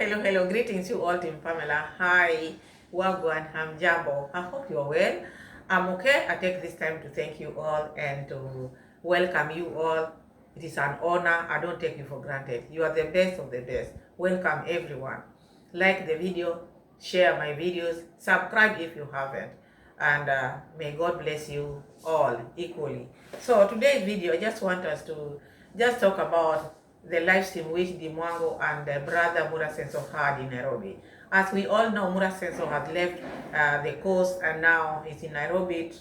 Hello. Greetings you all, Team Pamela. Hi, Wagwan, Hamjambo. I hope you're well. I'm okay. I take this time to thank you all and to welcome you all. It is an honor. I don't take you for granted. You are the best of the best. Welcome, everyone. Like the video, share my videos, subscribe if you haven't. And may God bless you all equally. So today's video, I just want us to just talk about the live stream which Dimwango and brother Muraseno had in Nairobi. As we all know, Muraseno has left the coast and now he's in Nairobi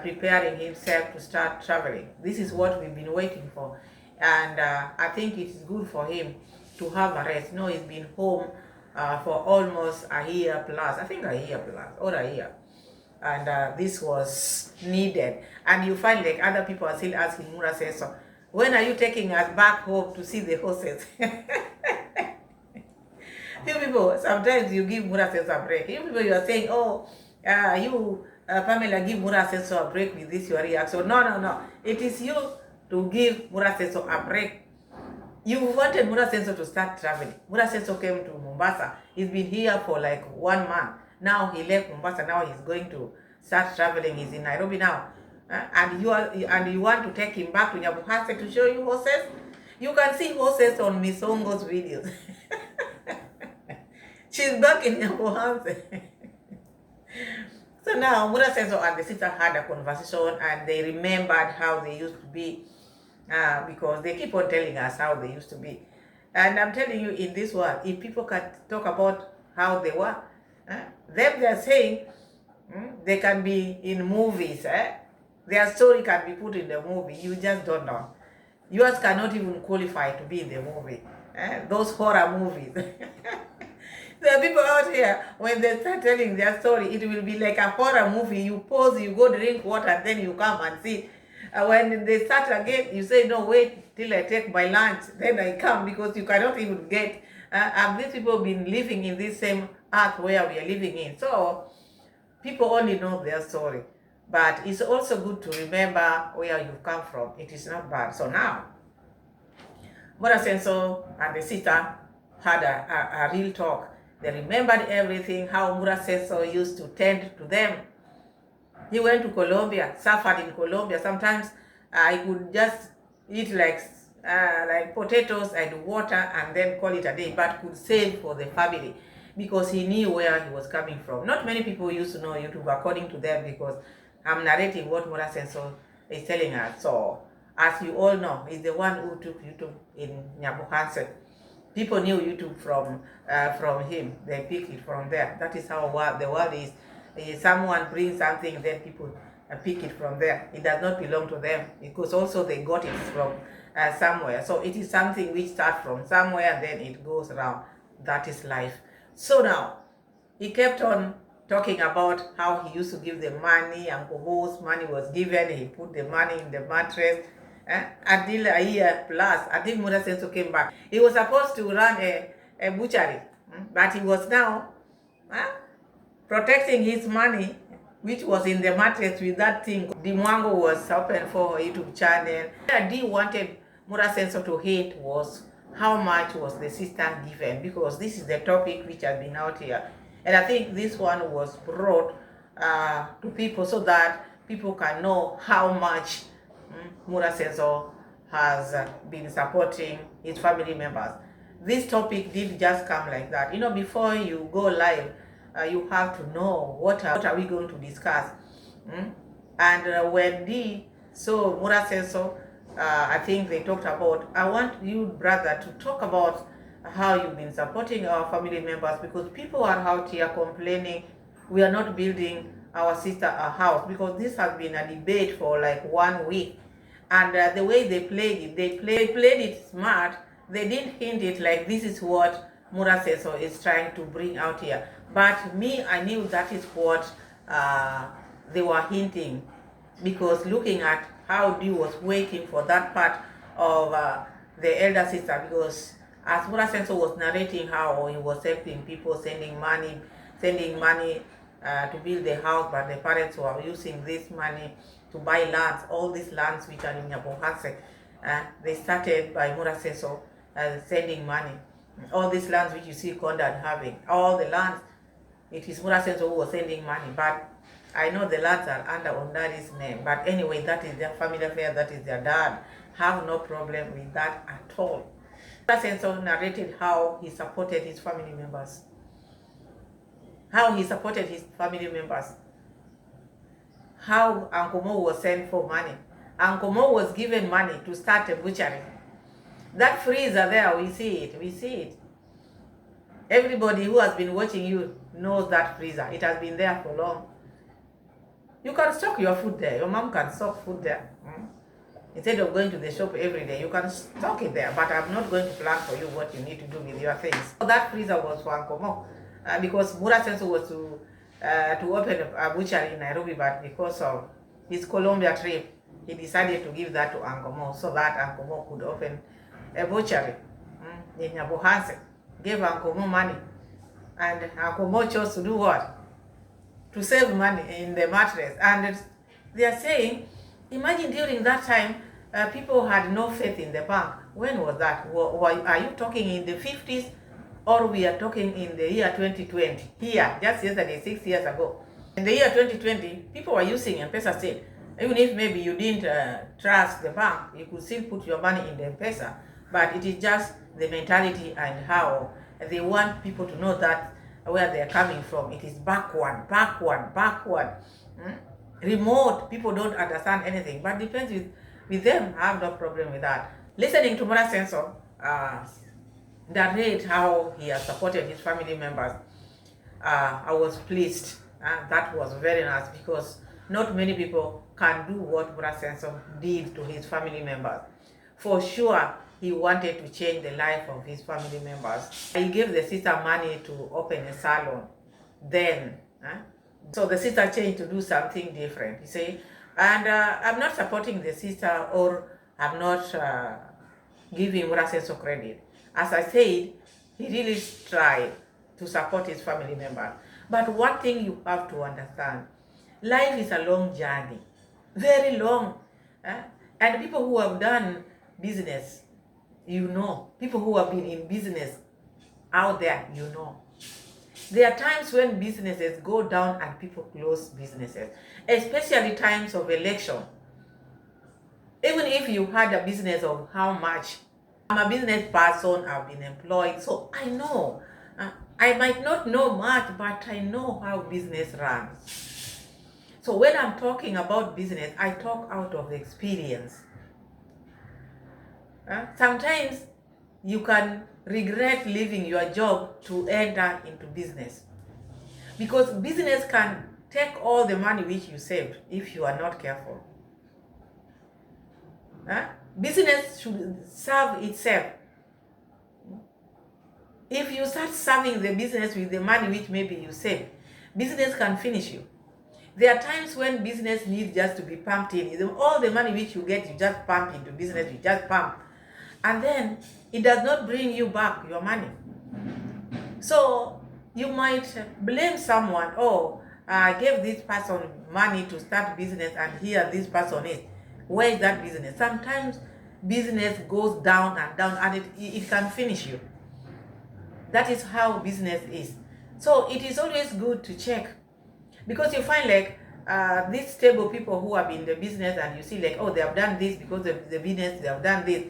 preparing himself to start traveling. This is what we've been waiting for. And I think it is good for him to have a rest. You know, he's been home for almost a year plus. I think a year plus or a year. And this was needed. And you find like other people are still asking Muraseno, when are you taking us back home to see the horses? You people, sometimes you give Muraseno a break. You people, you are saying, oh, Pamela, give Muraseno a break with this, your reaction. No. It is you to give Muraseno a break. You wanted Muraseno to start traveling. Muraseno came to Mombasa. He's been here for like 1 month. Now he left Mombasa. Now he's going to start traveling. He's in Nairobi now. And you want to take him back to Nyabuhase to show you horses? You can see horses on Miss Ongo's videos. She's back in Nyabuhase. So now Muraseno and the sister had a conversation and they remembered how they used to be, because they keep on telling us how they used to be. And I'm telling you, in this world, if people can talk about how they were, they're saying they can be in movies. Their story can be put in the movie. You just don't know. Yours cannot even qualify to be in the movie. Those horror movies. There are people out here, when they start telling their story, it will be like a horror movie. You pause, you go drink water, then you come and see. When they start again, you say, no, wait till I take my lunch, then I come, because you cannot even get. And these people have been living in this same earth where we are living in. So people only know their story. But it's also good to remember where you've come from. It is not bad. So now, Muraseno and the sister had a real talk. They remembered everything, how Muraseno used to tend to them. He went to Colombia, suffered in Colombia. Sometimes I could just eat like potatoes and water and then call it a day, but could save for the family because he knew where he was coming from. Not many people used to know YouTube according to them, because I'm narrating what Muraseno is telling us. So, as you all know, he's the one who took YouTube in Nyabuhase. People knew YouTube from him. They picked it from there. That is how the world is. If someone brings something, then people pick it from there. It does not belong to them, because also they got it from somewhere. So it is something which starts from somewhere, then it goes around. That is life. So now, he kept on talking about how he used to give the money, Uncle Ho's money was given, he put the money in the mattress, until a year plus. I think Muraseno came back. He was supposed to run a butchery, but he was now protecting his money, which was in the mattress with that thing. Dimwango was open for a YouTube channel. What D wanted Muraseno to hint was how much was the sister given, because this is the topic which has been out here. And I think this one was brought to people so that people can know how much Muraseno has been supporting his family members. This topic didn't just come like that. You know, before you go live, you have to know what are we going to discuss. And when D saw Muraseno, I think they talked about, I want you, brother, to talk about how you've been supporting our family members, because people are out here complaining we are not building our sister a house, because this has been a debate for like 1 week. And the way they played it, they played it smart. They didn't hint it like this is what Muraseno is trying to bring out here. But me, I knew that is what they were hinting, because looking at how Dee was waiting for that part of the elder sister, because as Muraseno was narrating how he was helping people, sending money to build the house, but the parents were using this money to buy lands, all these lands which are in Nyabuhase. They started by Muraseno sending money. All these lands which you see Conrad having, all the lands, it is Muraseno who was sending money, but I know the lands are under Ondari's name. But anyway, that is their family affair, that is their dad. Have no problem with that at all. Muraseno narrated how he supported his family members. How he supported his family members. How Uncle Mo was sent for money. Uncle Mo was given money to start a butchery. That freezer there, we see it. Everybody who has been watching you knows that freezer. It has been there for long. You can stock your food there. Your mom can stock food there. Instead of going to the shop every day, you can stock it there. But I'm not going to plan for you what you need to do with your things. So that freezer was for Uncle Mo. Because Muraseno was to open a butchery in Nairobi, but because of his Colombia trip, he decided to give that to Uncle Mo so that Uncle Mo could open a butchery in Nyabohanse. Gave Uncle Mo money, and Uncle Mo chose to do what? To save money in the mattress. And they are saying, imagine during that time, people had no faith in the bank. When was that? Are you talking in the 50s, or we are talking in the year 2020? Here, just yesterday, 6 years ago. In the year 2020, people were using M-Pesa still. Even if maybe you didn't trust the bank, you could still put your money in the M-Pesa. But it is just the mentality and how they want people to know that where they are coming from. It is backward. Remote. People don't understand anything. But depends with them. I have no problem with that. Listening to Muraseno narrate how he has supported his family members, I was pleased. That was very nice, because not many people can do what Muraseno did to his family members. For sure, he wanted to change the life of his family members. He gave the sister money to open a salon then. So the sister changed to do something different, you see. And I'm not supporting the sister, or I'm not giving Muraseno credit. As I said, he really tried to support his family members. But one thing you have to understand, life is a long journey, very long. And people who have done business, you know, people who have been in business out there, you know. There are times when businesses go down and people close businesses, especially times of election. Even if you had a business of how much, I'm a business person, I've been employed, so I know. I might not know much, but I know how business runs. So when I'm talking about business, I talk out of experience. Sometimes you can regret leaving your job to enter into business, because business can take all the money which you saved if you are not careful. Business should serve itself. If you start serving the business with the money which maybe you saved, business can finish you. There are times when business needs just to be pumped in. All the money which you get, you just pump into business, you just pump. And then it does not bring you back your money. So you might blame someone, oh, I gave this person money to start business, and here this person is. Where is that business? Sometimes business goes down and down, and it can finish you. That is how business is. So it is always good to check, because you find like these stable people who have been in the business, and you see like, oh, they have done this because of the business, they have done this.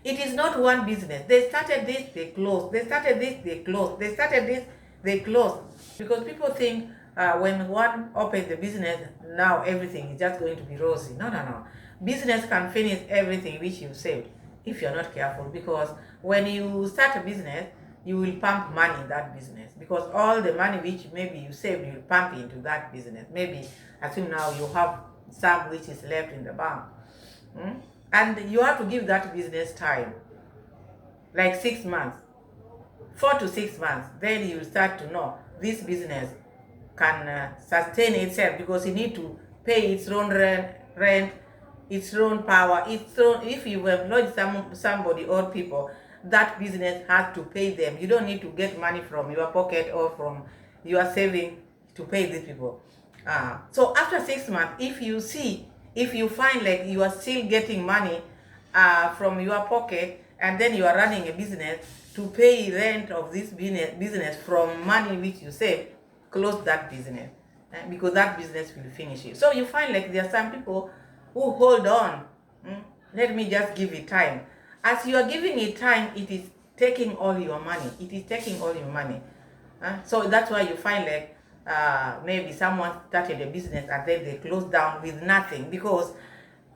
It is not one business. They started this, they closed. They started this, they closed. They started this, they closed. Because people think when one opens the business, now everything is just going to be rosy. No. Business can finish everything which you saved if you're not careful. Because when you start a business, you will pump money in that business. Because all the money which maybe you saved, you will pump into that business. Maybe, assume now you have some which is left in the bank. And you have to give that business time, like 6 months, 4 to 6 months. Then you will start to know this business can sustain itself, because you need to pay its own rent, its own power, its own. If you employ somebody or people, that business has to pay them. You don't need to get money from your pocket or from your saving to pay these people. So after 6 months, if you find like you are still getting money from your pocket, and then you are running a business to pay rent of this business from money which you save, close that business, because that business will finish you. So you find like there are some people who hold on. Let me just give it time. As you are giving it time, it is taking all your money. It is taking all your money. So that's why you find like maybe someone started a business and then they closed down with nothing, because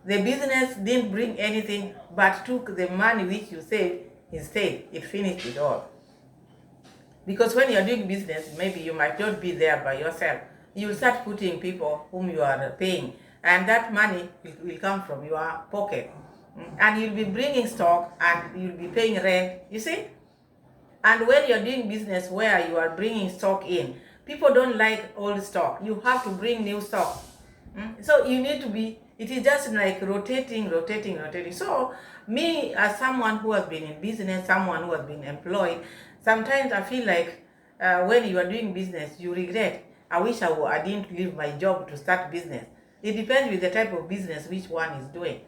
the business didn't bring anything but took the money which you saved. Instead, it finished it all. Because when you're doing business, maybe you might not be there by yourself. You start putting people whom you are paying, and that money will come from your pocket. And you'll be bringing stock and you'll be paying rent, you see? And when you're doing business where you are bringing stock in, people don't like old stock. You have to bring new stock. So you need to be, it is just like rotating. So me, as someone who has been in business, someone who has been employed, sometimes I feel like when you are doing business, you regret. I wish I didn't leave my job to start business. It depends with the type of business which one is doing.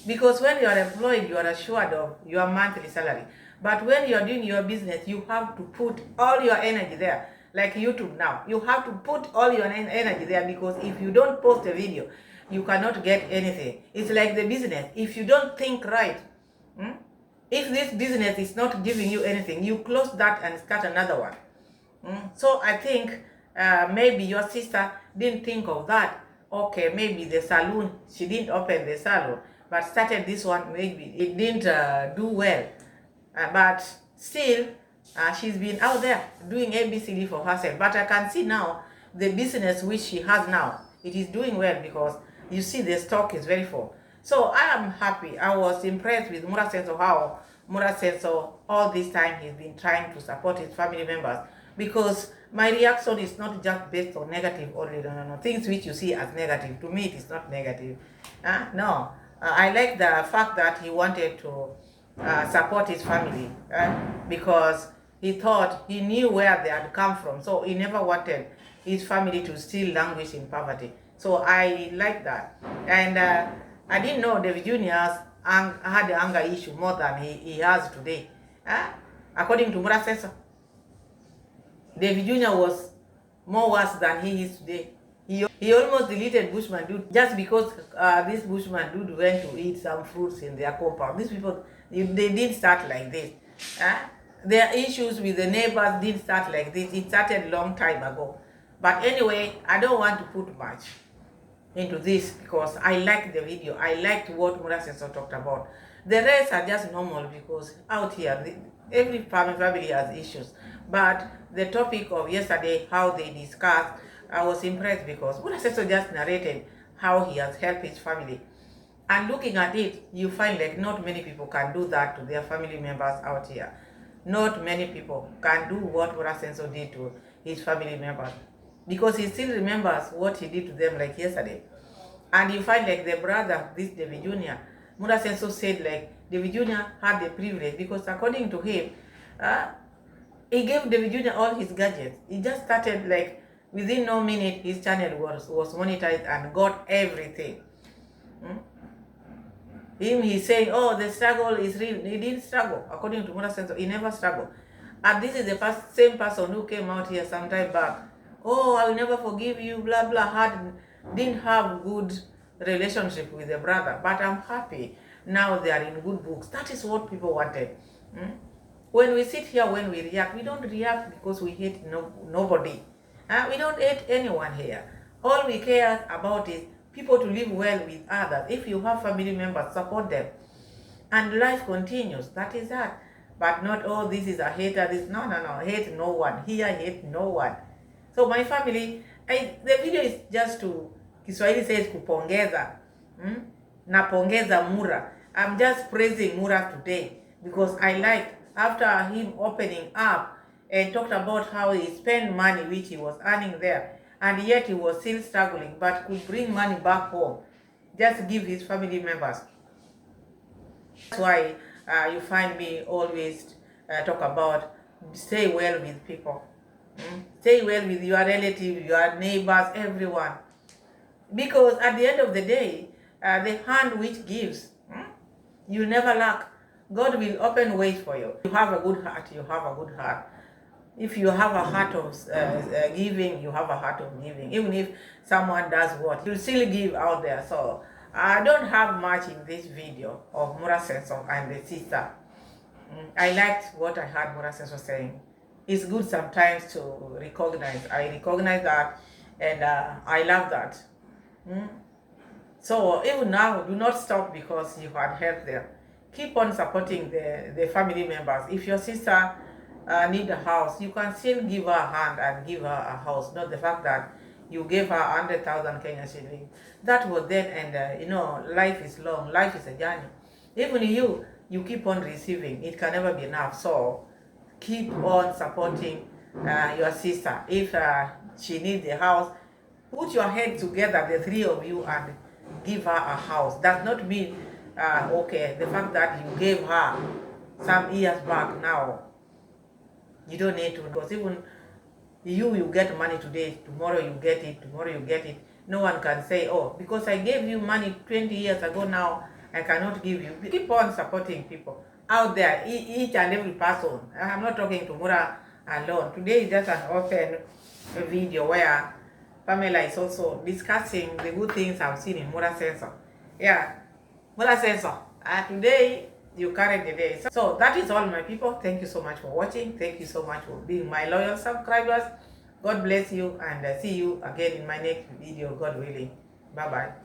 Because when you are employed, you are assured of your monthly salary. But when you are doing your business, you have to put all your energy there. Like YouTube now, you have to put all your energy there, because if you don't post a video, you cannot get anything. It's like the business. If you don't think right, if this business is not giving you anything, you close that and start another one. So I think maybe your sister didn't think of that. Okay, maybe the salon, she didn't open the salon, but started this one, maybe it didn't do well. But still, she's been out there doing ABCD for herself. But I can see now the business which she has now, it is doing well, because you see the stock is very full. So I am happy. I was impressed with Muraseno, how Muraseno all this time he's been trying to support his family members, because my reaction is not just based on negative only. No. Things which you see as negative, to me it is not negative. No. I like the fact that he wanted to support his family, because he thought, he knew where they had come from, so he never wanted his family to still languish in poverty. So I like that. And I didn't know David Jr. had the anger issue more than he has today. According to Muraseno, David Jr. was more worse than he is today. He almost deleted Bushman Dude just because this Bushman Dude went to eat some fruits in their compound. These people, they didn't start like this. Their issues with the neighbors didn't start like this. It started a long time ago. But anyway, I don't want to put much into this, because I liked the video. I liked what Muraseno talked about. The rest are just normal, because out here, every family has issues. But the topic of yesterday, how they discussed, I was impressed, because Muraseno just narrated how he has helped his family. And looking at it, you find like not many people can do that to their family members out here. Not many people can do what Muraseno did to his family members, because he still remembers what he did to them like yesterday. And you find like the brother, this David Jr., Muraseno said like David Jr. had the privilege, because according to him, he gave David Jr. all his gadgets. He just started like within no minute his channel was monetized and got everything. He's saying, oh, the struggle is real. He didn't struggle. According to Muraseno, he never struggled. And this is the same person who came out here some time back. Oh, I will never forgive you, blah, blah. Didn't have good relationship with the brother. But I'm happy now they are in good books. That is what people wanted. When we sit here, when we react, we don't react because we hate nobody. We don't hate anyone here. All we care about is people to live well with others. If you have family members, support them. And life continues. That is that. But not, oh, this is a hater. No. Hate no one. Here, hate no one. So my family, the video is just to, Kiswahili says kupongeza. Napongeza Mura. I'm just praising Mura today, because I like, after him opening up and talked about how he spent money which he was earning there, and yet he was still struggling, but could bring money back home, just give his family members. That's why you find me always talk about stay well with people. Stay well with your relatives, your neighbors, everyone. Because at the end of the day, the hand which gives, you never lack. God will open ways for you. You have a good heart, you have a good heart. If you have a heart of giving, you have a heart of giving. Even if someone does what, you still give out there. So I don't have much in this video of Muraseno and the sister. I liked what I heard Muraseno saying. It's good sometimes to recognize. I recognize that, and I love that. So even now, do not stop because you had help there. Keep on supporting the family members. If your sister need a house, you can still give her a hand and give her a house. Not the fact that you gave her 100,000 Kenya shilling. That was then, and life is long. Life is a journey. Even you keep on receiving. It can never be enough. So keep on supporting your sister. If she needs a house, put your head together, the three of you, and give her a house. Does not mean okay, the fact that you gave her some years back now, you don't need to, because even you get money today, tomorrow you get it, tomorrow you get it. No one can say, oh, because I gave you money 20 years ago, now I cannot give you. Keep on supporting people out there, each and every person. I'm not talking to Mura alone. Today is just an open video where Pamela is also discussing the good things I've seen in Muraseno. Yeah, Muraseno. Today you carried the day. So that is all, my people. Thank you so much for watching. Thank you so much for being my loyal subscribers. God bless you, and see you again in my next video, God willing. Bye bye.